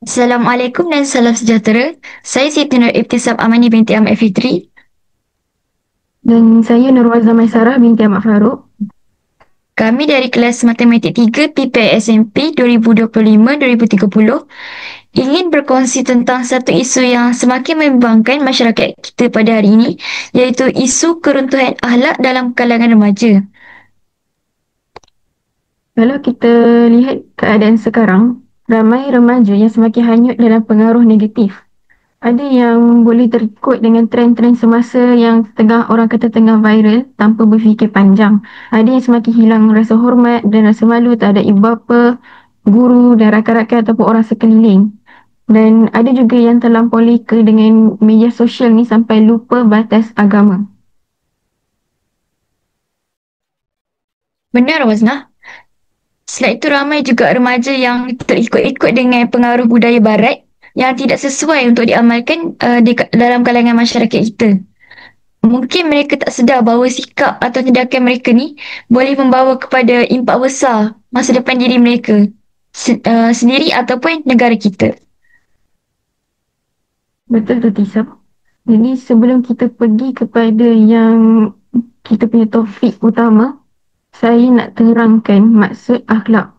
Assalamualaikum dan salam sejahtera. Saya Siti Nur Ibtisam Amani binti Ahmad Fitri. Dan saya Nurwaza Maisarah binti Ahmad Farouk. Kami dari kelas Matematik 3 PPS SMP 2025-2030 ingin berkongsi tentang satu isu yang semakin membimbangkan masyarakat kita pada hari ini, iaitu isu keruntuhan akhlak dalam kalangan remaja. Kalau kita lihat keadaan sekarang, ramai remaja yang semakin hanyut dalam pengaruh negatif. Ada yang boleh terikut dengan trend-trend semasa yang tengah orang kata tengah viral tanpa berfikir panjang. Ada yang semakin hilang rasa hormat dan rasa malu terhadap ibu bapa, guru dan rakan-rakan ataupun orang sekeliling. Dan ada juga yang terlampau leka dengan media sosial ni sampai lupa batas agama. Benar, Waznah? Selain itu, ramai juga remaja yang terikut-ikut dengan pengaruh budaya barat yang tidak sesuai untuk diamalkan dalam kalangan masyarakat kita. Mungkin mereka tak sedar bahawa sikap atau tindakan mereka ni boleh membawa kepada impak besar masa depan diri mereka sendiri ataupun negara kita. Betul tu Tisab. Jadi sebelum kita pergi kepada yang kita punya topik utama, saya nak terangkan maksud akhlak.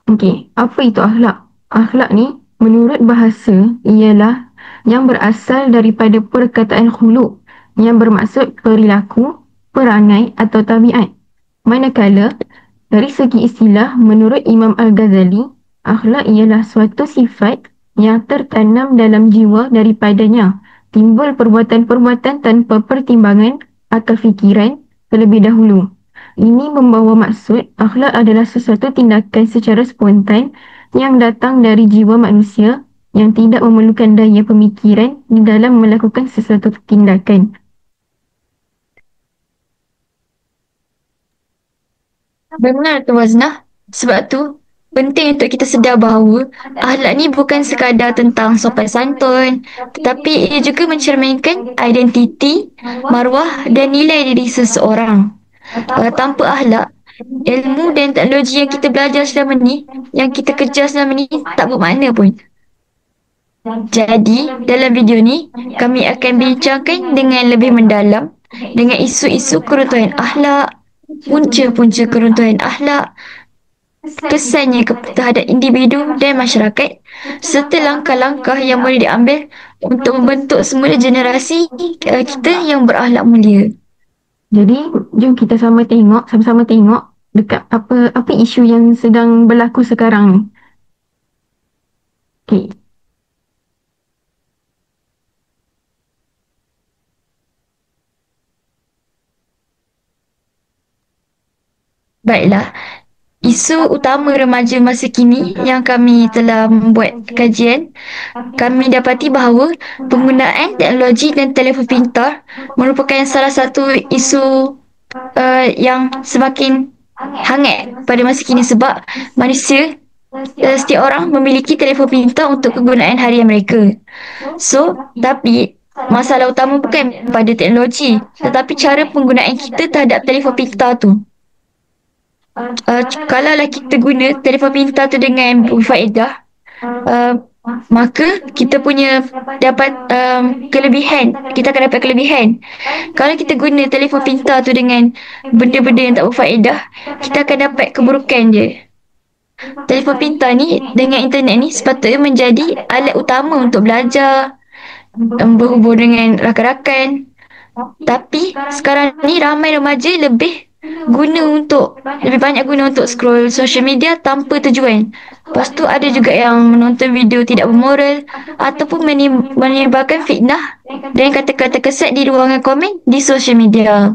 Okey, apa itu akhlak? Akhlak ni menurut bahasa ialah yang berasal daripada perkataan khuluq yang bermaksud perilaku, perangai atau tabiat. Manakala dari segi istilah menurut Imam Al-Ghazali, akhlak ialah suatu sifat yang tertanam dalam jiwa daripadanya timbul perbuatan-perbuatan tanpa pertimbangan akal fikiran terlebih dahulu. Ini membawa maksud akhlak adalah sesuatu tindakan secara spontan yang datang dari jiwa manusia yang tidak memerlukan daya pemikiran di dalam melakukan sesuatu tindakan. Benar tu Waznah. Sebab tu penting untuk kita sedar bahawa akhlak ni bukan sekadar tentang sopan santun, tetapi ia juga mencerminkan identiti, maruah dan nilai diri seseorang. Tanpa akhlak, ilmu dan teknologi yang kita belajar selama ni, yang kita kerja selama ni tak bermakna pun. Jadi, dalam video ni, kami akan bincangkan dengan lebih mendalam dengan isu-isu keruntuhan akhlak, punca-punca keruntuhan akhlak, kesannya terhadap individu dan masyarakat, serta langkah-langkah yang boleh diambil untuk membentuk semula generasi kita yang berakhlak mulia. Jadi, jom kita sama-sama tengok dekat apa isu yang sedang berlaku sekarang ni. Okey. Baiklah, isu utama remaja masa kini yang kami telah membuat kajian, kami dapati bahawa penggunaan teknologi dan telefon pintar merupakan salah satu isu yang semakin hangat pada masa kini sebab manusia, setiap orang memiliki telefon pintar untuk kegunaan harian mereka. So, tapi masalah utama bukan pada teknologi, tetapi cara penggunaan kita terhadap telefon pintar tu. Kalaulah kita guna telefon pintar tu dengan berfaedah, uh, maka kita punya dapat kelebihan, kita akan dapat kelebihan. Kalau kita guna telefon pintar tu dengan benda-benda yang tak berfaedah, kita akan dapat keburukan je. Telefon pintar ni dengan internet ni sepatutnya menjadi alat utama untuk belajar, berhubung dengan rakan-rakan. Tapi sekarang ni ramai remaja lebih banyak guna untuk scroll social media tanpa tujuan. Lepas tu ada juga yang menonton video tidak bermoral ataupun menyebarkan fitnah dan kata-kata kesat di ruangan komen di social media.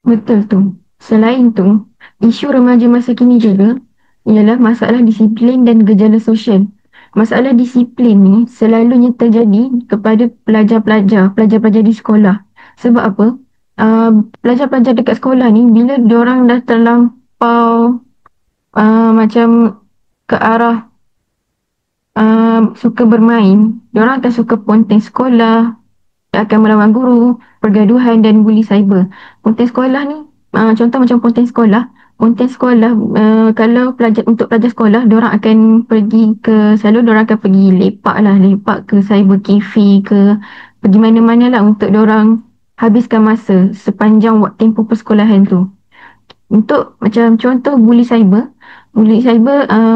Betul tu. Selain tu, isu remaja masa kini juga ialah masalah disiplin dan gejala sosial. Masalah disiplin ni selalunya terjadi kepada pelajar-pelajar di sekolah. Sebab apa? Pelajar-pelajar dekat sekolah ni bila diorang dah terlampau macam ke arah suka bermain, diorang akan suka ponteng sekolah, akan melawan guru, pergaduhan dan buli cyber. Konten sekolah ni, contoh macam konten sekolah, konten sekolah, kalau untuk pelajar sekolah, diorang akan diorang akan pergi lepak lah, lepak ke cyber cafe ke, pergi mana-mana lah untuk diorang habiskan masa sepanjang waktu tempoh persekolahan tu. Untuk macam contoh buli cyber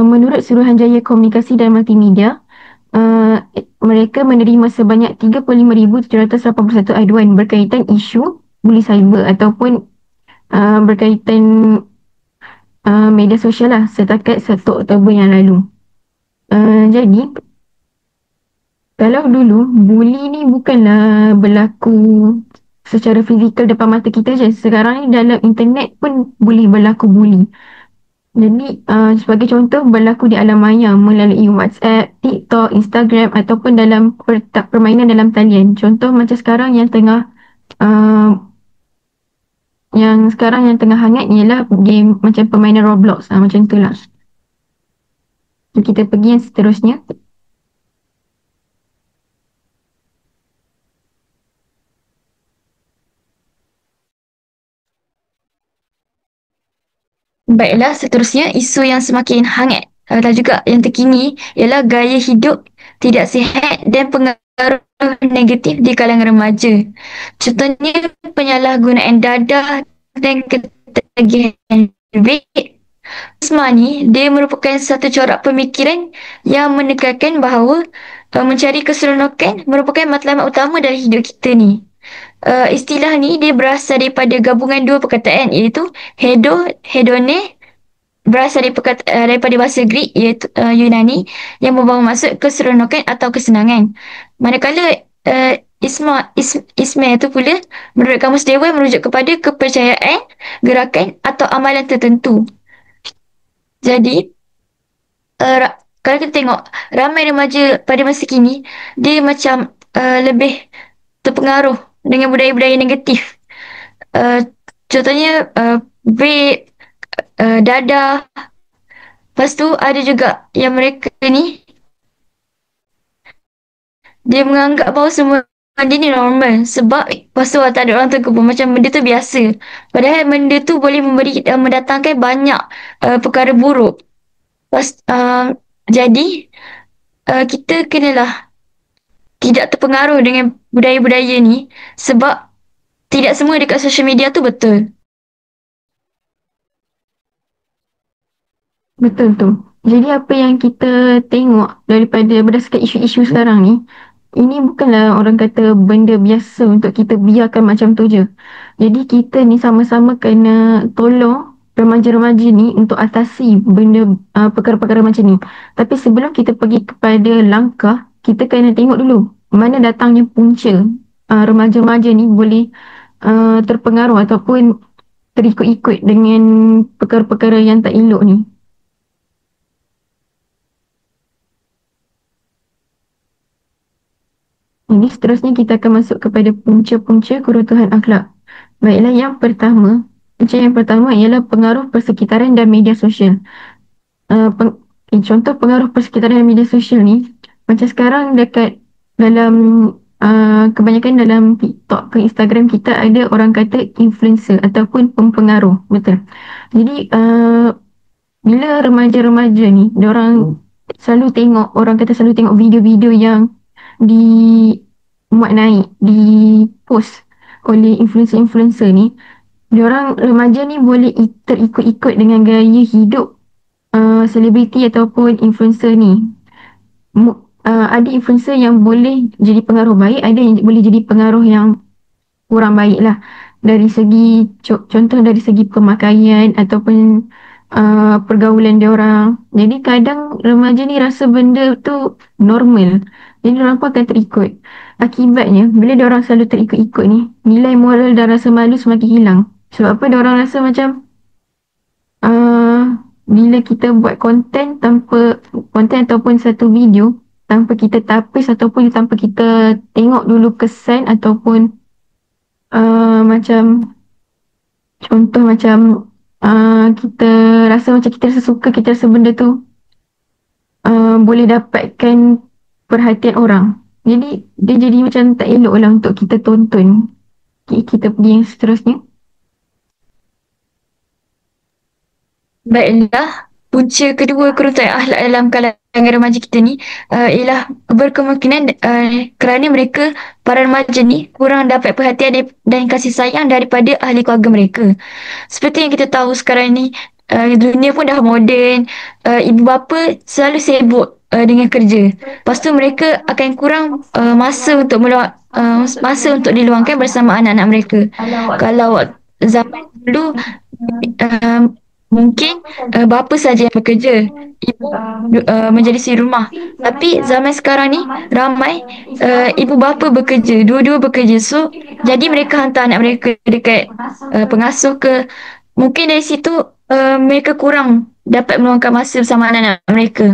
menurut Suruhanjaya Komunikasi dan Multimedia, mereka menerima sebanyak 35,781 aduan berkaitan isu buli cyber ataupun berkaitan media sosial lah setakat 1 Oktober yang lalu. Jadi, kalau dulu, buli ni bukanlah berlaku secara fizikal depan mata kita je. Sekarang ni dalam internet pun boleh berlaku buli. Jadi, sebagai contoh, berlaku di alam maya melalui WhatsApp, TikTok, Instagram ataupun dalam permainan dalam talian. Contoh macam sekarang uh, yang tengah hangat ialah game macam permainan Roblox. Macam tu lah. Kita pergi yang seterusnya. Baiklah, seterusnya isu yang semakin hangat dan juga yang terkini ialah gaya hidup tidak sihat dan pengaruh negatif di kalangan remaja. Contohnya penyalahgunaan dadah dan ketagihan vape. Isma ni, dia merupakan satu corak pemikiran yang menekankan bahawa mencari keseronokan merupakan matlamat utama dalam hidup kita ni. Istilah ni dia berasal daripada gabungan dua perkataan iaitu hedone berasal daripada bahasa Greek iaitu Yunani yang membawa maksud keseronokan atau kesenangan. Manakala isma itu pula menurut Kamus Dewan merujuk kepada kepercayaan, gerakan atau amalan tertentu. Jadi kalau kita tengok ramai remaja pada masa kini dia macam lebih terpengaruh dengan budaya-budaya negatif. Uh, Contohnya vape, dadah. Lepas tu ada juga yang mereka ni dia menganggap bahawa semua benda ni normal sebab pasal tak ada orang tegur pun macam benda tu biasa. Padahal benda tu boleh mendatangkan banyak perkara buruk. Jadi kita kenalah tidak terpengaruh dengan budaya-budaya ni sebab tidak semua dekat social media tu betul. Betul tu. Jadi apa yang kita tengok berdasarkan isu-isu sekarang ni, ini bukanlah orang kata benda biasa untuk kita biarkan macam tu je. Jadi kita ni sama-sama kena tolong remaja-remaja ni untuk atasi perkara-perkara macam ni. Tapi sebelum kita pergi kepada langkah, kita kena tengok dulu mana datangnya punca remaja-remaja ni boleh terpengaruh ataupun terikut-ikut dengan perkara-perkara yang tak elok ni. Ini seterusnya kita akan masuk kepada punca-punca keruntuhan akhlak. Baiklah, punca yang pertama ialah pengaruh persekitaran dan media sosial. Contoh pengaruh persekitaran dan media sosial ni, macam sekarang dalam kebanyakan dalam TikTok ke Instagram kita ada orang kata influencer ataupun pempengaruh, betul. Jadi bila remaja-remaja ni, orang kata selalu tengok video-video yang muat naik, di post oleh influencer-influencer ni, remaja ni boleh terikut-ikut dengan gaya hidup selebriti ataupun influencer ni. Ada influencer yang boleh jadi pengaruh baik, ada yang boleh jadi pengaruh yang kurang baik lah. Dari segi contoh dari segi pemakaian ataupun pergaulan dia orang. Jadi kadang remaja ni rasa benda tu normal. Jadi diorang pun akan terikut. Akibatnya bila diorang selalu terikut-ikut ni, nilai moral dan rasa malu semakin hilang. Sebab apa? Diorang rasa macam bila kita buat konten ataupun satu video tanpa kita tapis ataupun tanpa kita tengok dulu kesan ataupun macam contoh macam kita rasa macam kita rasa suka, kita rasa benda tu boleh dapatkan perhatian orang. Jadi dia jadi macam tak elok lah untuk kita tonton. Okay, kita pergi yang seterusnya. Baiklah, punca kedua keruntuhan akhlak dalam kalangan remaja kita ni ialah berkemungkinan kerana mereka, para remaja ni kurang dapat perhatian dan kasih sayang daripada ahli keluarga mereka. Seperti yang kita tahu sekarang ni, dunia pun dah moden, ibu bapa selalu sibuk dengan kerja. Lepas tu mereka akan kurang masa untuk diluangkan bersama anak-anak mereka. Kalau zaman dulu, uh, mungkin bapa saja yang bekerja, ibu menjadi si rumah. Tapi zaman sekarang ni ramai ibu bapa bekerja, dua-dua bekerja. So jadi mereka hantar anak mereka dekat pengasuh ke. Mungkin dari situ mereka kurang dapat meluangkan masa bersama anak-anak mereka.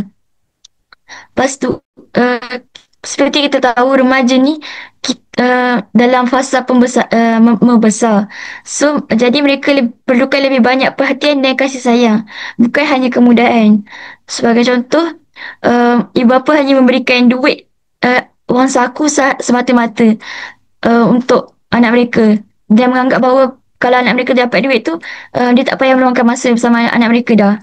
Lepas tu, uh, seperti kita tahu remaja ni dalam fasa membesar. So, jadi mereka perlukan lebih banyak perhatian dan kasih sayang. Bukan hanya kemudahan. Sebagai contoh, ibu bapa hanya memberikan duit, wang saku semata-mata untuk anak mereka. Dia menganggap bahawa kalau anak mereka dapat duit tu, dia tak payah meluangkan masa bersama anak mereka dah.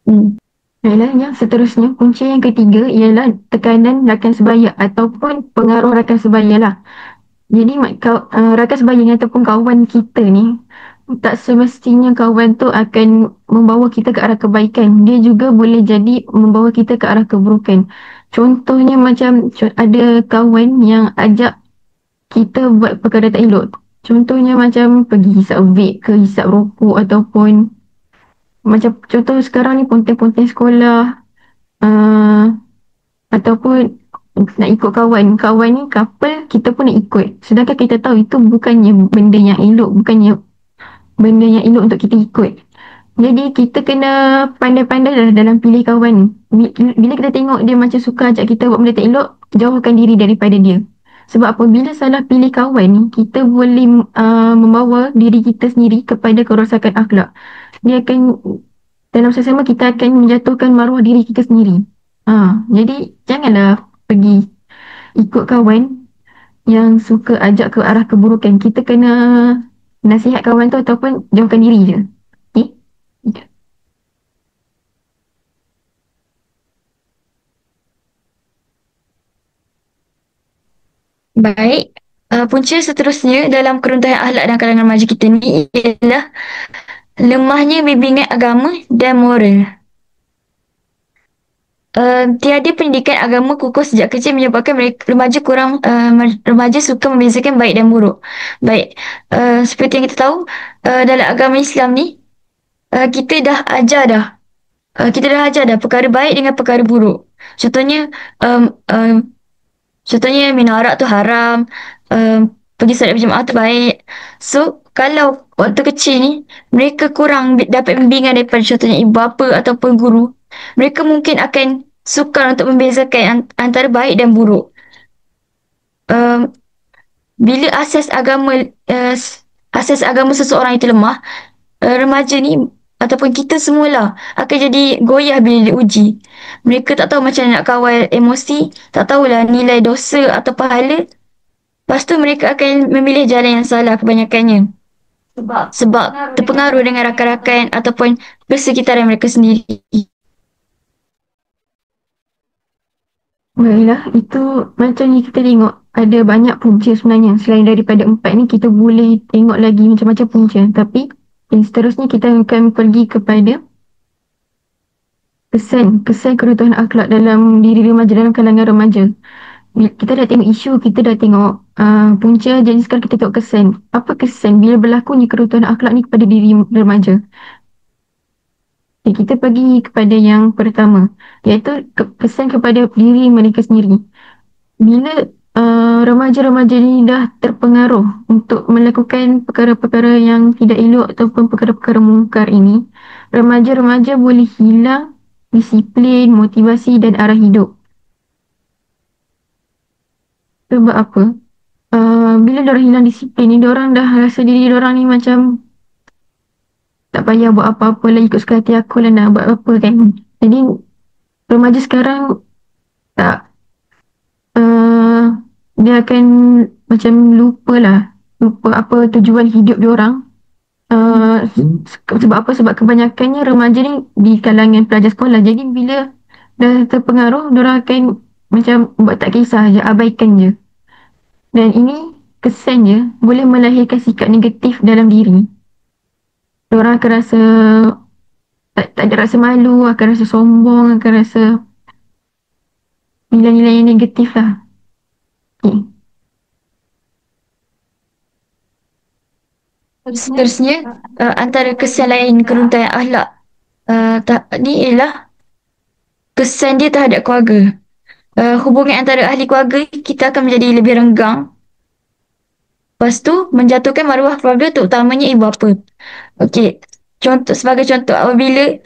Hmm. Baiklah, yang seterusnya, punca yang ketiga ialah tekanan rakan sebaya ataupun pengaruh rakan sebaya lah. Jadi rakan sebaya ni ataupun kawan kita ni, tak semestinya kawan tu akan membawa kita ke arah kebaikan. Dia juga boleh jadi membawa kita ke arah keburukan. Contohnya macam ada kawan yang ajak kita buat perkara tak elok. Contohnya macam pergi hisap vape ke hisap rokok, ataupun macam contoh sekarang ni ponteng-ponteng sekolah, uh, ataupun nak ikut kawan. Kawan ni couple, kita pun nak ikut. Sedangkan kita tahu itu bukannya benda yang elok, bukannya benda yang elok untuk kita ikut. Jadi kita kena pandai-pandai dalam pilih kawan. Bila kita tengok dia macam suka ajak kita buat benda tak elok, jauhkan diri daripada dia. Sebab apabila salah pilih kawan ni, kita boleh membawa diri kita sendiri kepada kerosakan akhlak. Dia akan, dalam masa sama kita akan menjatuhkan maruah diri kita sendiri. Jadi janganlah pergi ikut kawan yang suka ajak ke arah keburukan. Kita kena nasihat kawan tu ataupun jauhkan diri je. Okay? Baik, punca seterusnya dalam keruntuhan akhlak dan kalangan remaja kita ni ialah lemahnya bimbingan agama dan moral. Tiada pendidikan agama kukuh sejak kecil menyebabkan remaja remaja suka membezakan baik dan buruk. Baik, seperti yang kita tahu, dalam agama Islam ni, kita dah ajar dah. Kita dah ajar dah perkara baik dengan perkara buruk. Contohnya, minum arak tu haram, pergi solat berjemaah tu baik. So, kalau waktu kecil ni, mereka kurang dapat bimbingan daripada contohnya ibu bapa ataupun guru, mereka mungkin akan sukar untuk membezakan antara baik dan buruk. Um, Bila asas agama seseorang itu lemah, remaja ni ataupun kita semualah akan jadi goyah bila diuji. Mereka tak tahu macam nak kawal emosi, tak tahulah nilai dosa atau pahala. Lepas tu mereka akan memilih jalan yang salah kebanyakannya. Sebab terpengaruh dengan rakan-rakan ataupun persekitaran mereka sendiri. Baiklah, itu macam ni kita tengok ada banyak punca sebenarnya. Selain daripada empat ni, kita boleh tengok lagi macam-macam punca. Tapi yang seterusnya kita akan pergi kepada kesan keruntuhan akhlak dalam diri remaja, dalam kalangan remaja. Kita dah tengok isu, kita dah tengok punca, jadi sekarang kita tengok kesan. Apa kesan bila berlakunya keruntuhan akhlak ni kepada diri remaja? Okay, kita pergi kepada yang pertama, iaitu kesan kepada diri mereka sendiri. Bila remaja-remaja ni dah terpengaruh untuk melakukan perkara-perkara yang tidak elok ataupun perkara-perkara mungkar ini, remaja-remaja boleh hilang disiplin, motivasi dan arah hidup. Sebab apa? Bila diorang hilang disiplin ni, diorang dah rasa diri diorang ni macam tak payah buat apa-apa lah, ikut suka hati aku lah nak buat apa kan. Jadi remaja sekarang tak, dia akan macam lupa apa tujuan hidup diorang. Sebab apa? Sebab kebanyakannya remaja ni di kalangan pelajar sekolah. Jadi bila dah terpengaruh, diorang akan macam buat tak kisah je, abaikan je. Dan ini kesannya boleh melahirkan sikap negatif dalam diri. Diorang akan rasa tak ada rasa malu, akan rasa sombong, akan rasa nilai-nilai yang negatif lah. Okay. Seterusnya, antara kesan lain keruntuhan akhlak ni ialah kesan dia terhadap keluarga. Hubungan antara ahli keluarga kita akan menjadi lebih renggang. Lepas tu, menjatuhkan maruah keluarga terutamanya ibu bapa. Okey, sebagai contoh, apabila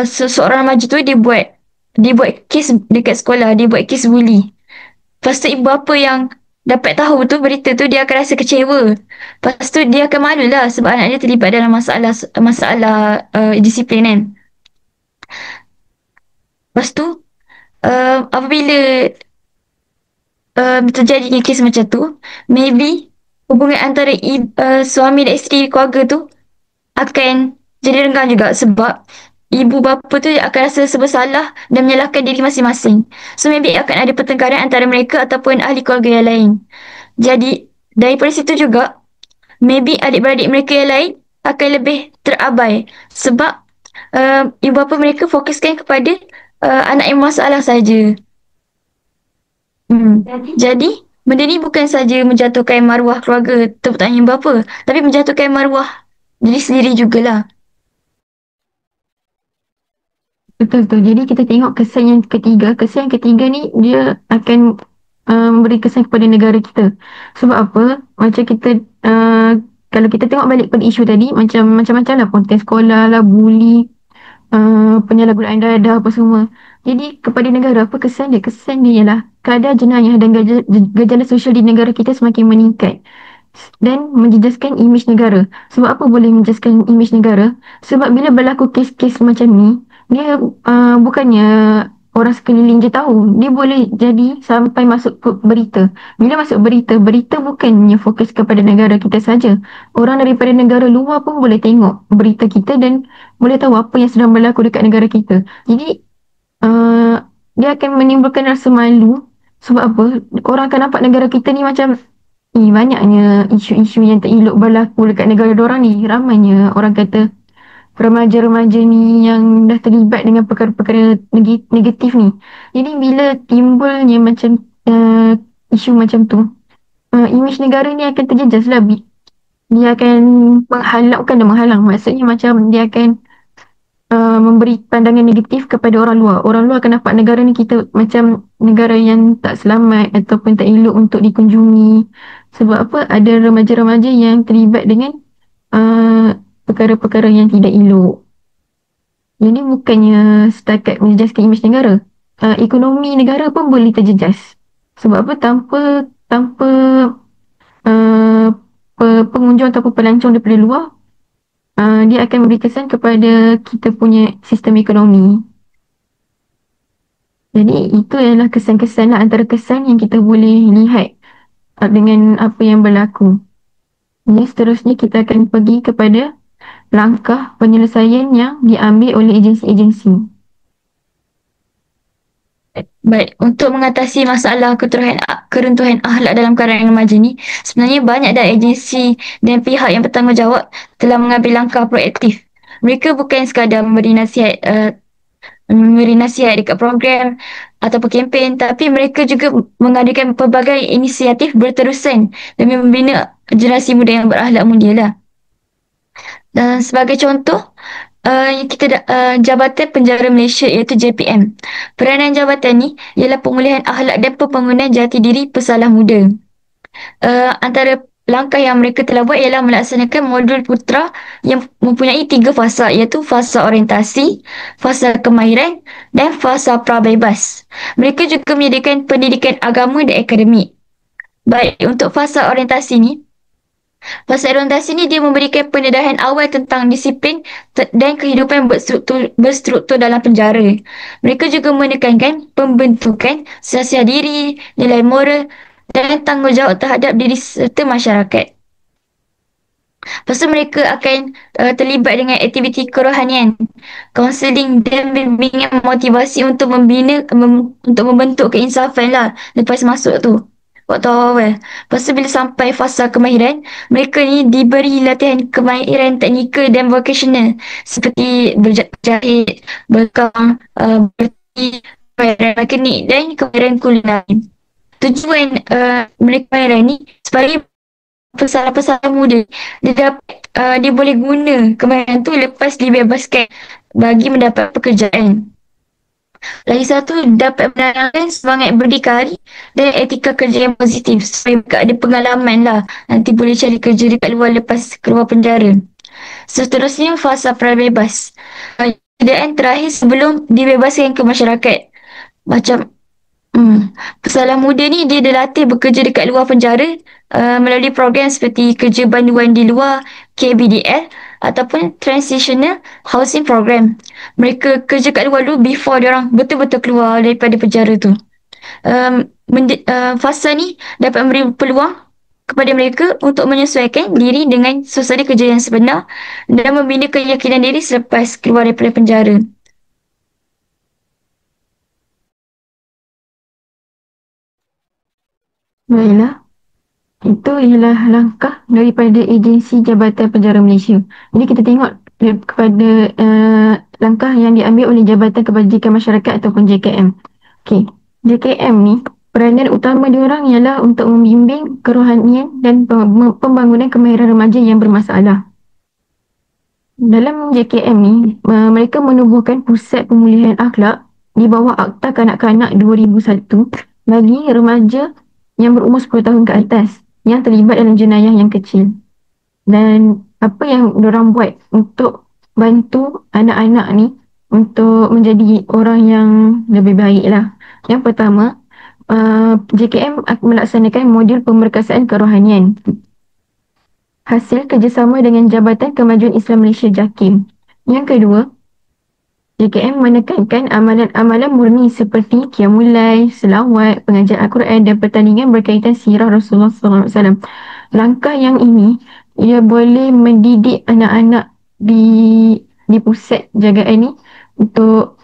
seseorang remaja tu dia buat kes dekat sekolah, dia buat kes bully. Lepas tu ibu bapa yang dapat tahu tu berita tu dia akan rasa kecewa. Lepas tu dia akan malu lah sebab anak dia terlibat dalam masalah masalah disiplin kan. Lepas tu apabila terjadinya kes macam tu, maybe hubungan antara suami dan isteri keluarga tu akan jadi renggang juga sebab ibu bapa tu akan rasa bersalah dan menyalahkan diri masing-masing. So maybe akan ada pertengkaran antara mereka ataupun ahli keluarga yang lain. Jadi daripada situ juga maybe adik-beradik mereka yang lain akan lebih terabai sebab ibu bapa mereka fokuskan kepada anak yang masalah saja. Jadi benda ni bukan saja menjatuhkan maruah keluarga terutamanya ibu bapa, tapi menjatuhkan maruah diri sendiri jugalah. Betul tu. Jadi kita tengok kesan yang ketiga. Kesan yang ketiga ni dia akan memberi kesan kepada negara kita. Sebab apa? Macam kita kalau kita tengok balik pada isu tadi macam-macam lah konten sekolah lah, bully, penyalahgunaan dadah apa semua. Jadi kepada negara apa kesan dia? Kesan dia ialah kadar jenayah dan gejala sosial di negara kita semakin meningkat dan menjejaskan imej negara. Sebab apa boleh menjejaskan imej negara? Sebab bila berlaku kes-kes macam ni, dia bukannya orang sekeliling je tahu. Dia boleh jadi sampai masuk ke berita. Bila masuk berita, berita bukannya fokus kepada negara kita saja. Orang daripada negara luar pun boleh tengok berita kita dan boleh tahu apa yang sedang berlaku dekat negara kita. Jadi dia akan menimbulkan rasa malu. Sebab apa? Orang akan nampak negara kita ni macam banyaknya isu-isu yang tak elok berlaku dekat negara diorang ni. Ramainya orang kata remaja-remaja ni yang dah terlibat dengan perkara-perkara negatif ni. Jadi bila timbulnya macam isu macam tu, imej negara ni akan terjejas lah. Dia akan menghalang, bukan dia menghalang. Maksudnya macam dia akan memberi pandangan negatif kepada orang luar. Orang luar akan nampak negara ni kita macam negara yang tak selamat ataupun tak elok untuk dikunjungi. Sebab apa? Ada remaja-remaja yang terlibat dengan perkara-perkara yang tidak elok. Jadi bukannya setakat menjejaskan imej negara. Ekonomi negara pun boleh terjejas. Sebab apa? Tanpa pengunjung ataupun pelancong daripada luar, dia akan memberi kesan kepada kita punya sistem ekonomi. Jadi itu adalah kesan-kesan lah, antara kesan yang kita boleh lihat dengan apa yang berlaku. Jadi seterusnya kita akan pergi kepada langkah penyelesaian yang diambil oleh agensi-agensi. Baik, untuk mengatasi masalah keruntuhan akhlak dalam kalangan remaja ni, sebenarnya banyak dah agensi dan pihak yang bertanggungjawab telah mengambil langkah proaktif. Mereka bukan sekadar memberi nasihat dekat program ataupun kempen, tapi mereka juga mengadakan pelbagai inisiatif berterusan demi membina generasi muda yang berakhlak mulia lah. Dan sebagai contoh, Jabatan Penjara Malaysia iaitu JPM. Peranan jabatan ni ialah pemulihan akhlak dan pembangunan jati diri pesalah muda. Antara langkah yang mereka telah buat ialah melaksanakan modul putra yang mempunyai 3 fasa iaitu fasa orientasi, fasa kemahiran dan fasa prabebas. Mereka juga menyediakan pendidikan agama dan akademik. Baik, untuk fasa orientasi ni, fasa orientasi ni dia memberikan pendedahan awal tentang disiplin dan kehidupan berstruktur dalam penjara. Mereka juga menekankan pembentukan siasat diri, nilai moral dan tanggungjawab terhadap diri serta masyarakat. Lepas tu mereka akan terlibat dengan aktiviti kerohanian, kaunseling dan bimbingan motivasi untuk untuk membentuk keinsafan lah lepas masuk tu. Waktu awal. Lepas tu bila sampai fasa kemahiran, mereka ni diberi latihan kemahiran teknikal dan vocational seperti berjahit, berkam, berarti kemahiran mekanik dan kemahiran kulinari. Tujuan mereka kemahiran ni supaya pesanan-pesanan muda dia boleh guna kemahiran tu lepas dibebaskan bagi mendapat pekerjaan. Lagi satu, dapat menanamkan semangat berdikari dan etika kerja yang positif supaya mereka ada pengalaman lah. Nanti boleh cari kerja dekat luar lepas keluar penjara. Seterusnya, fasa prabebas. Keadaan terakhir sebelum dibebaskan ke masyarakat. Macam pesanan muda ni dia dilatih bekerja dekat luar penjara melalui program seperti kerja banduan di luar KBDL ataupun Transitional Housing Program. Mereka kerja kat luar dulu before dia orang betul-betul keluar daripada penjara tu. Fasa ni dapat memberi peluang kepada mereka untuk menyesuaikan diri dengan suasana kerja yang sebenar dan membina keyakinan diri selepas keluar daripada penjara. Baiklah, itu ialah langkah daripada Agensi Jabatan Penjara Malaysia. Jadi kita tengok kepada langkah yang diambil oleh Jabatan Kebajikan Masyarakat ataupun JKM. Okey, JKM ni peranan utama diorang ialah untuk membimbing kerohanian dan pembangunan kemahiran remaja yang bermasalah. Dalam JKM ni, mereka menubuhkan pusat pemulihan akhlak di bawah Akta Kanak-Kanak 2001 bagi remaja yang berumur 10 tahun ke atas yang terlibat dalam jenayah yang kecil. Dan apa yang diorang buat untuk bantu anak-anak ni untuk menjadi orang yang lebih baik lah. Yang pertama, JKM akan melaksanakan modul pemerkasaan kerohanian hasil kerjasama dengan Jabatan Kemajuan Islam Malaysia JAKIM. Yang kedua, JKM menekankan amalan-amalan murni seperti Qiyamul Lail, selawat, pengajian Al-Quran dan pertandingan berkaitan sirah Rasulullah SAW. Langkah yang ini, ia boleh mendidik anak-anak di pusat jagaan ini untuk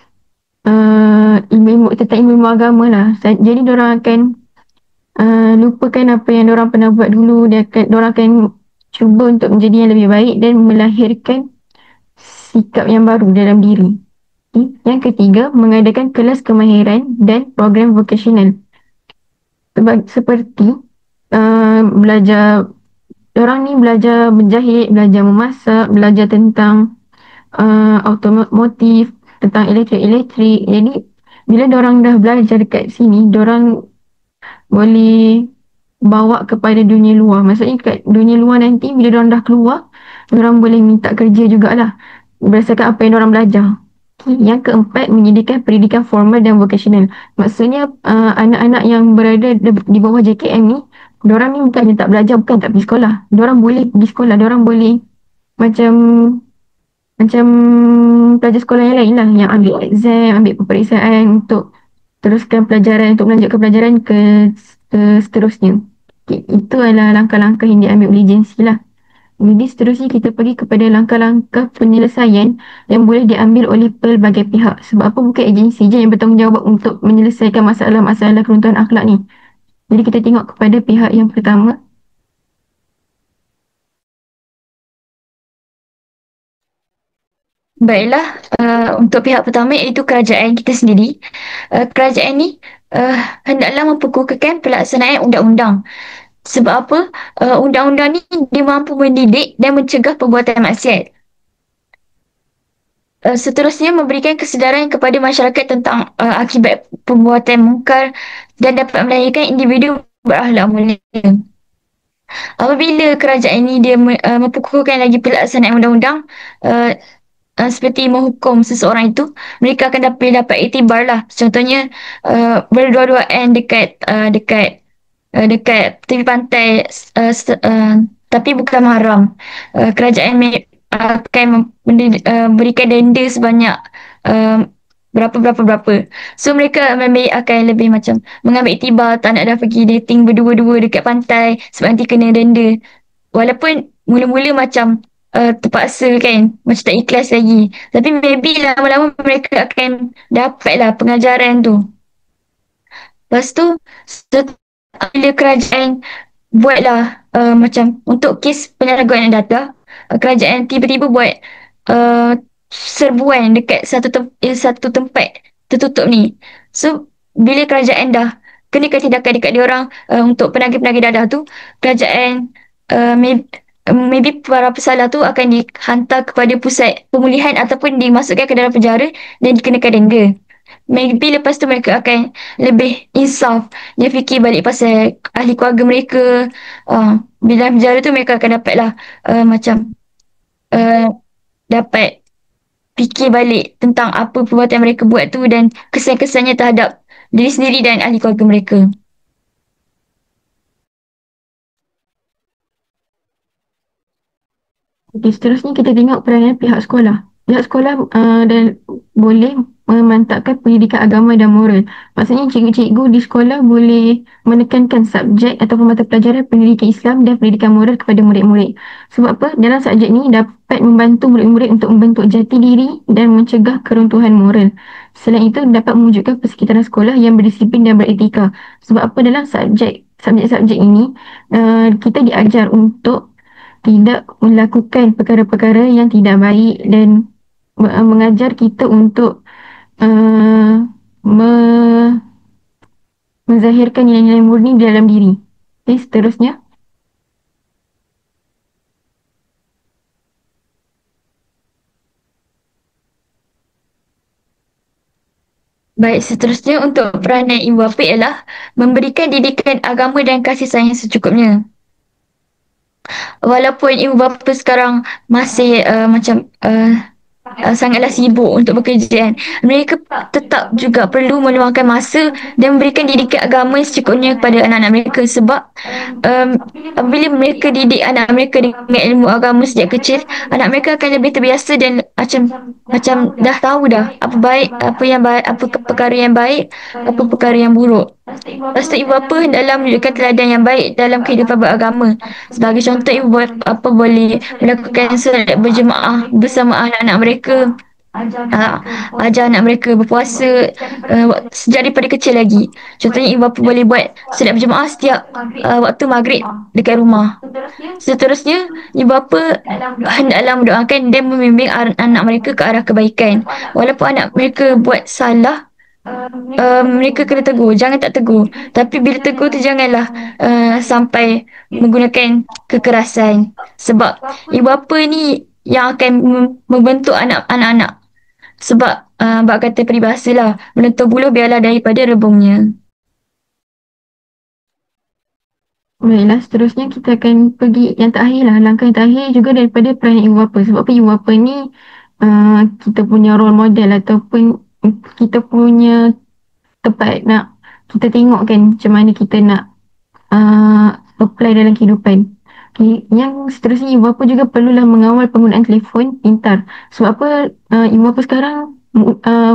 tentang ilmu agama lah. Jadi diorang akan lupakan apa yang diorang pernah buat dulu. Diorang akan cuba untuk menjadi yang lebih baik dan melahirkan sikap yang baru dalam diri. Yang ketiga, mengadakan kelas kemahiran dan program vocational. Seperti belajar, orang ni belajar menjahit, belajar memasak, belajar tentang automotif, tentang elektrik. Jadi, bila diorang dah belajar dekat sini, diorang boleh bawa kepada dunia luar. Maksudnya kat dunia luar nanti, bila diorang dah keluar, diorang boleh minta kerja jugalah berdasarkan apa yang diorang belajar. Yang keempat, menyediakan pendidikan formal dan vocational. Maksudnya anak-anak yang berada di bawah JKM ni, diorang ni bukannya tak belajar, bukan tak pergi sekolah. Diorang boleh pergi sekolah, diorang boleh macam pelajar sekolah yang lain lah, yang ambil exam, ambil peperiksaan untuk teruskan pelajaran, untuk melanjutkan pelajaran ke seterusnya. Okay, itu adalah langkah-langkah yang diambil oleh agensi lah. Jadi seterusnya kita pergi kepada langkah-langkah penyelesaian yang boleh diambil oleh pelbagai pihak. Sebab apa bukan agensi je yang bertanggungjawab untuk menyelesaikan masalah-masalah keruntuhan akhlak ni. Jadi kita tengok kepada pihak yang pertama. Baiklah, untuk pihak pertama iaitu kerajaan kita sendiri. Kerajaan ni hendaklah memperkukuhkan pelaksanaan undang-undang. Sebab apa? Undang-undang ni dia mampu mendidik dan mencegah perbuatan maksiat. Seterusnya memberikan kesedaran kepada masyarakat tentang akibat perbuatan mungkar dan dapat melahirkan individu berakhlak mulia. Apabila kerajaan ini dia memperkukuhkan lagi pelaksanaan undang-undang seperti menghukum seseorang itu, mereka akan dapat iktibar lah. Contohnya berdua-duaan dekat tepi pantai tapi bukan mahram. Kerajaan akan berikan denda sebanyak berapa. So mereka akan lebih macam mengambil iktibar, tak nak dah pergi dating berdua-dua dekat pantai sebab nanti kena denda. Walaupun mula-mula macam terpaksa kan, macam tak ikhlas lagi. Tapi maybe lama-lama mereka akan dapat lah pengajaran tu. Lepas tu, bila kerajaan buatlah macam untuk kes penyalahgunaan data, kerajaan tiba-tiba buat uh, serbuan dekat satu tempat tertutup ni. So, bila kerajaan dah kenakan tindakan dekat dia orang untuk penagih-penagih data tu, kerajaan maybe para pesalah tu akan dihantar kepada pusat pemulihan ataupun dimasukkan ke dalam penjara dan dikenakan denda. Maybe lepas tu mereka akan lebih insaf. Dia fikir balik pasal ahli keluarga mereka. Bila dalam penjara tu mereka akan dapatlah macam uh, dapat fikir balik tentang apa perbuatan mereka buat tu dan kesan-kesannya terhadap diri sendiri dan ahli keluarga mereka. Okey, seterusnya kita tengok peranan pihak sekolah. Pihak sekolah dan boleh memantapkan pendidikan agama dan moral. Maksudnya cikgu-cikgu di sekolah boleh menekankan subjek ataupun mata pelajaran pendidikan Islam dan pendidikan moral kepada murid-murid. Sebab apa? Dalam subjek ni dapat membantu murid-murid untuk membentuk jati diri dan mencegah keruntuhan moral. Selain itu, dapat mewujudkan persekitaran sekolah yang berdisiplin dan beretika. Sebab apa? Dalam subjek-subjek ini, kita diajar untuk tidak melakukan perkara-perkara yang tidak baik dan mengajar kita untuk uh, me- menzahirkan nilai-nilai murni di dalam diri. Okay, seterusnya. Baik, seterusnya untuk peranan ibu bapa ialah memberikan didikan agama dan kasih sayang secukupnya. Walaupun ibu bapa sekarang masih sangatlah sibuk untuk bekerja, mereka tetap juga perlu meluangkan masa dan memberikan didikan agama secukupnya kepada anak-anak mereka sebab apabila mereka didik anak mereka dengan ilmu agama sejak kecil, anak mereka akan lebih terbiasa dan macam dah tahu dah apa baik, apa yang baik, apa perkara yang baik, apa perkara yang buruk. Lepas tu ibu bapa hendaklah menunjukkan teladan yang baik dalam kehidupan beragama. Sebagai contoh, ibu bapa boleh melakukan solat berjemaah bersama anak-anak mereka, uh, ajar anak mereka berpuasa sejak daripada kecil lagi. Contohnya ibu bapa boleh buat solat berjemaah setiap waktu maghrib dekat rumah. Seterusnya, ibu bapa hendaklah mendoakan dan membimbing anak mereka ke arah kebaikan. Walaupun anak mereka buat salah, mereka kena tegur, jangan tak tegur. Tapi bila tegur tu janganlah sampai menggunakan kekerasan. Sebab ibu bapa ni yang akan membentuk anak-anak. Sebab bak kata peribahasa lah, melentur buluh biarlah daripada rebungnya. Baiklah, seterusnya kita akan pergi yang terakhir lah. Langkah yang terakhir juga daripada peranan ibu bapa. Sebab apa ibu bapa ni kita punya role model ataupun kita punya tempat nak kita tengok kan macam mana kita nak apply dalam kehidupan. Okay. Yang seterusnya ibu bapa juga perlulah mengawal penggunaan telefon pintar. Sebab apa ibu bapa sekarang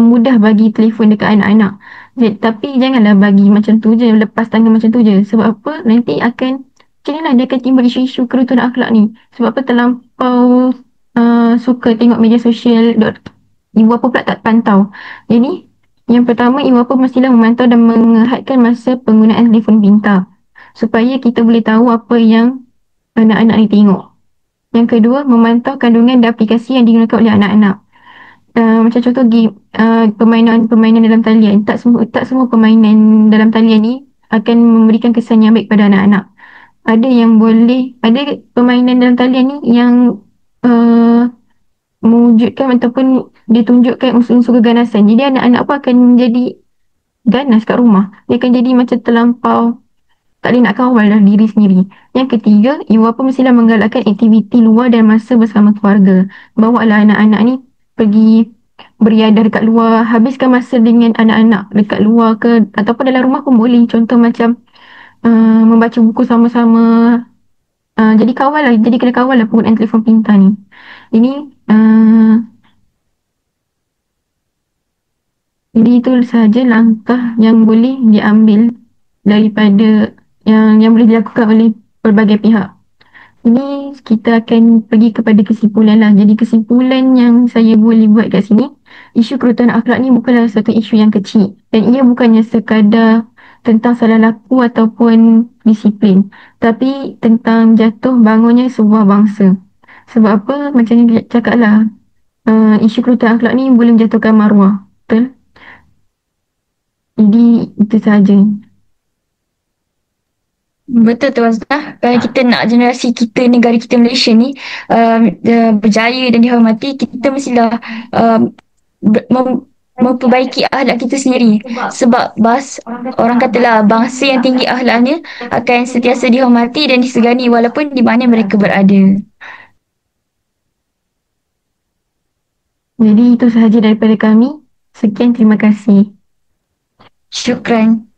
mudah bagi telefon dekat anak-anak. Jadi, tapi janganlah bagi macam tu je, lepas tangan macam tu je. Sebab apa nanti akan macam ni lah dia akan timbul isu-isu keruntuhan akhlak ni. Sebab apa terlampau suka tengok media sosial, ibu bapa pula tak pantau. Jadi yang pertama, ibu bapa mestilah memantau dan menghadkan masa penggunaan telefon pintar supaya kita boleh tahu apa yang anak-anak ni tengok. Yang kedua, memantau kandungan dan aplikasi yang digunakan oleh anak-anak. Macam contoh game, permainan dalam talian. Tak semua permainan dalam talian ni akan memberikan kesan yang baik pada anak-anak. Ada permainan dalam talian ni yang mewujudkan ataupun ditunjukkan unsur-unsur keganasan. Jadi anak-anak pun akan menjadi ganas kat rumah. Dia akan jadi macam terlampau tak boleh nak kawal dah diri sendiri. Yang ketiga, ibu bapa mestilah menggalakkan aktiviti luar dan masa bersama keluarga. Bawalah anak-anak ni pergi beriadah dekat luar, habiskan masa dengan anak-anak dekat luar ke ataupun dalam rumah pun boleh. Contoh macam membaca buku sama-sama. Jadi kena kawal lah penggunaan telefon pintar ni. Ini jadi itu sahaja langkah yang boleh diambil daripada yang boleh dilakukan oleh pelbagai pihak. Ini kita akan pergi kepada kesimpulan lah. Jadi kesimpulan yang saya boleh buat kat sini, isu kerutan akhlak ni bukanlah satu isu yang kecil. Dan ia bukannya sekadar tentang salah laku ataupun disiplin. Tapi tentang jatuh bangunnya sebuah bangsa. Sebab apa? Macam yang dia cakap lah. Isu kerutan akhlak ni boleh menjatuhkan maruah. Betul? Jadi itu sahaja. Betul tu Azlah. Kalau kita nak generasi kita, negara kita Malaysia ni berjaya dan dihormati, kita mestilah um, memperbaiki akhlak kita sendiri. Sebab orang katalah bangsa yang tinggi akhlaknya akan sentiasa dihormati dan disegani walaupun di mana mereka berada. Jadi itu sahaja daripada kami. Sekian, terima kasih. Syukran.